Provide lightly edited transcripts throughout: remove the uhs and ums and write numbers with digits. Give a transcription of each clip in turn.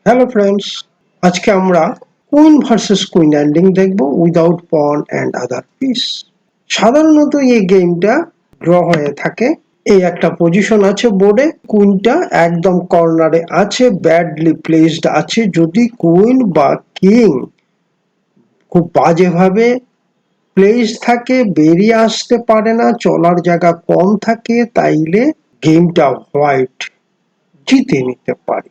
Hello friends, আজকে আমরা queen versus queen ending দেখব উইদাউট পন অ্যান্ড আদার পিস। সাধারণত এই গেমটা ড্র হয়ে থাকে। এই একটা পজিশন আছে বোর্ডে, কুইনটা একদম কর্নারে আছে, ব্যাডলি প্লেসড আছে। যদি কুইন বা কিং খুব বাজেভাবে প্লেস থাকে, বেরিয়ে আসতে পারে না, চলার জায়গা কম থাকে, তাইলে গেমটা হোয়াইট জিতে নিতে পারে।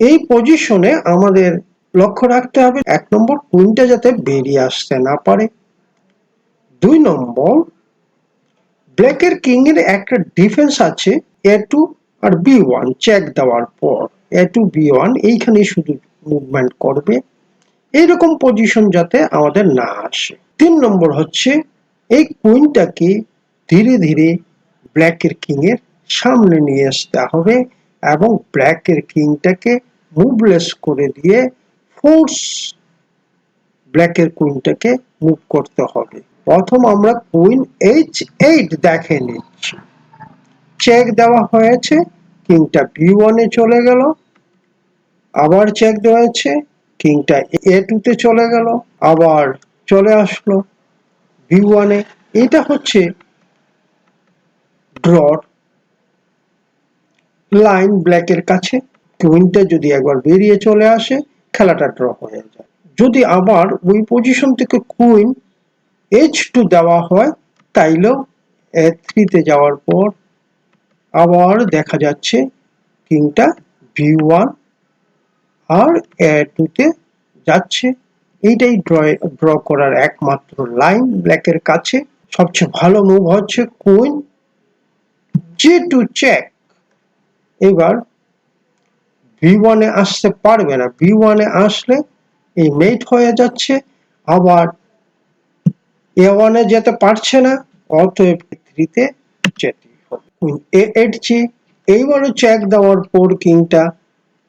এই পজিশনে আমাদের লক্ষ্য রাখতে হবে, 1 নম্বর কুইনটা যাতে বেরিয়ে আসতে না পারে। 2 নম্বর, ব্ল্যাকের কিং এর একটা ডিফেন্স আছে A2 আর B1 চেক দেওয়ার পর। A2 B1 এইখানে শুধু মুভমেন্ট করবে, এইরকম পজিশন যাতে আমাদের না আসে। 3 নম্বর হচ্ছে এই কুইনটাকে ধীরে ধীরে ব্ল্যাকের কিং এর সামনে নিয়ে আসতে হবে এবং ব্ল্যাকের কিংটাকে মুভলেস করে দিয়ে ফোর্স ব্ল্যাকের কুইনটাকে মুভ করতে হবে। প্রথম আমরা কুইন H8 দেখে নিচ্ছি। চেক দেওয়া হয়েছে, কিংটা B1 এ চলে গেল, আবার চেক দেওয়া হয়েছে, কিংটা A2 তে চলে গেল, আবার চলে আসলো B1 এ। এটা হচ্ছে ড্রর লাইন ব্ল্যাকের কাছে। কুইনটা যদি একবার বেরিয়ে চলে আসে, খেলাটা ড্র হয়ে যায়। যদি আবার ওই পজিশন থেকে কুইন H2 দেওয়া হয়, তাইলেও A3 তে যাওয়ার পর আবার দেখা যাচ্ছে কিংটা B1 আর A2 তে যাচ্ছে। এইটাই ড্র করার একমাত্র লাইন ব্ল্যাকের কাছে। সবচেয়ে ভালো মুভ হচ্ছে কুইন G2 চেক। এবার B1 এ আসতে পারবে না, B1 এ আসলে এই মেট হয়ে যাচ্ছে, আবার A1 এ যেতে পারছে না, অতএব A3 তে যেতেই হবে। কুইন A8 চেক, এইবারও চেক দেওয়ার পর কিংটা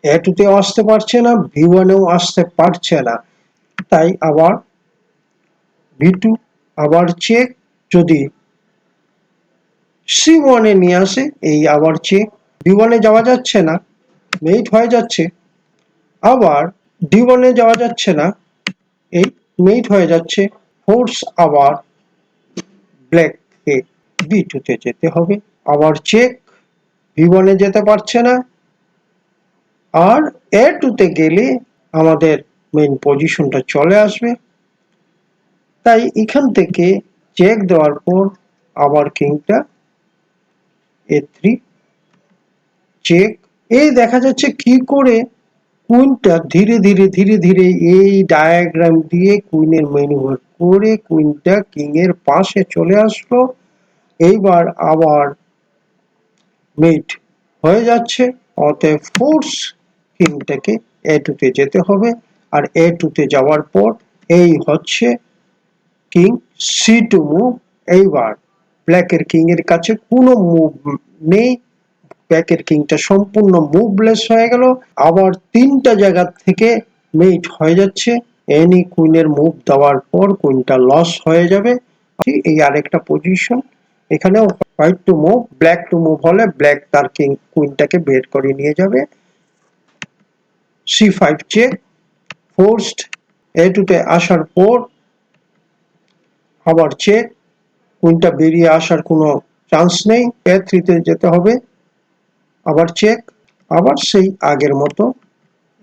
A2 তে আসতে পারছে না, B1 এও আসতে পারছে না, তাই আবার B2, আবার চেক। যদি C1 এ নিয়ে আসে, এই আবার চেক। B1 এ যাওয়া যাচ্ছে না, মেট হয়ে যাচ্ছে, আবার D1 এ যাওয়া যাচ্ছে না, এই মেট হয়ে যাচ্ছে, ফোর্স আবার ব্ল্যাককে B2 তে যেতে হবে, আবার চেক। B1 এ যেতে পারছে না, আর A2 তে গেলে আমাদের মেইন পজিশনটা চলে আসবে। তাই এখান থেকে চেক দেওয়ার পর আবার কিংটা A3 চেক। এই দেখা যাচ্ছে কি করে কুইনটা ধীরে ধীরে এই ডায়াগ্রাম দিয়ে কুইনের ম্যানুভার করে কুইনটা কিং এর পাশে চলে আসলো। এইবার আবার মেট হয়ে যাচ্ছে, অতএব ফোর্স কিংটাকে A2 তে যেতে হবে। আর A2 তে যাওয়ার পর এই হচ্ছে কিং C2 মুভ। এইবার ব্ল্যাকের কিং এর কাছে কোনো মুভ নেই, ব্ল্যাকের কিংটা সম্পূর্ণ মুভলেস হয়ে গেল। আবার 3টা জায়গা থেকে মেট হয়ে যাচ্ছে, এনি কুইনের মুভ দেওয়ার পর কুইনটা লস হয়ে যাবে। এই আরেকটা পজিশন, এখানেও white to move, black to move হলে ব্ল্যাক তার কিং কুইনটাকে বের করে নিয়ে যাবে। C5 চেক, ফোর্সড A2 তে আসার পর আবার চেক, কুইনটা বেরিয়ে আসার কোনো চান্স নেই, A3 তে যেতে হবে, আবার চেক, আবার সেই আগের মতো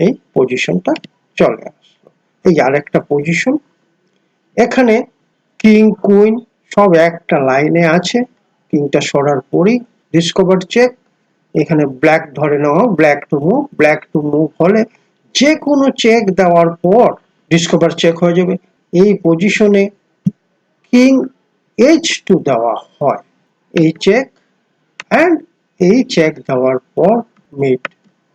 এই পজিশনটা চলে আসলো। এই আরেকটা পজিশন, এখানে কিং কুইন সব একটা লাইনে আছে, কিংটা সরার পরই ডিসকভার চেক। এখানে ব্ল্যাক ধরে নেওয়া, ব্ল্যাক টু মুভ হলে যে কোনো চেক দেওয়ার পর ডিসকভার চেক হয়ে যাবে। এই পজিশনে কিং H2 দেওয়া হয়, এই চেক, অ্যান্ড এই চেক দেওয়ার পর মিট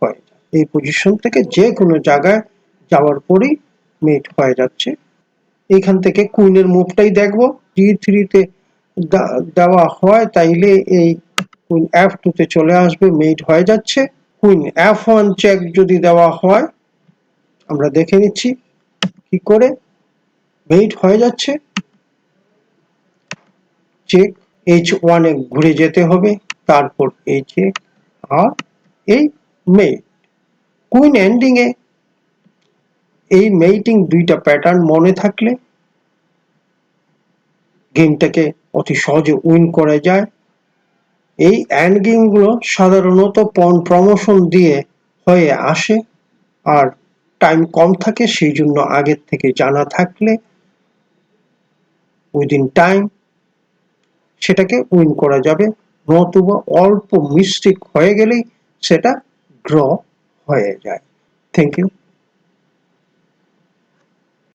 হয়ে যায়। এই পজিশন থেকে যে কোনো জায়গায় যাওয়ার পরই মিট হয়ে যাচ্ছে। এখান থেকে কুইনের মুভটাই দেখবো, D3 তে দেওয়া হয়, তাইলে এই কুইন F2 তে চলে আসবে, মেট হয়ে যাচ্ছে। কুইন F1 চেক যদি দেওয়া হয়, আমরা দেখে নিচ্ছি কি করে মেট হয়ে যাচ্ছে। চেক, H1 এ ঘুরে যেতে হবে, তারপর এই চেক আর এই মেট। কুইন এন্ডিং এ এই মেইটিং দুইটা প্যাটার্ন মনে থাকলে গেমটাকে অতি সহজে উইন করা যায়। এই এন্ড গেমগুলো সাধারণত পন প্রমোশন দিয়ে হয়ে আসে, আর টাইম কম থাকে, সেই জন্য আগের থেকে জানা থাকলে উইদিন টাইম সেটাকে উইন করা যাবে, নতুবা অল্প মিস্টেক হয়ে গেলেই সেটা ড্র হয়ে যায়। Thank you.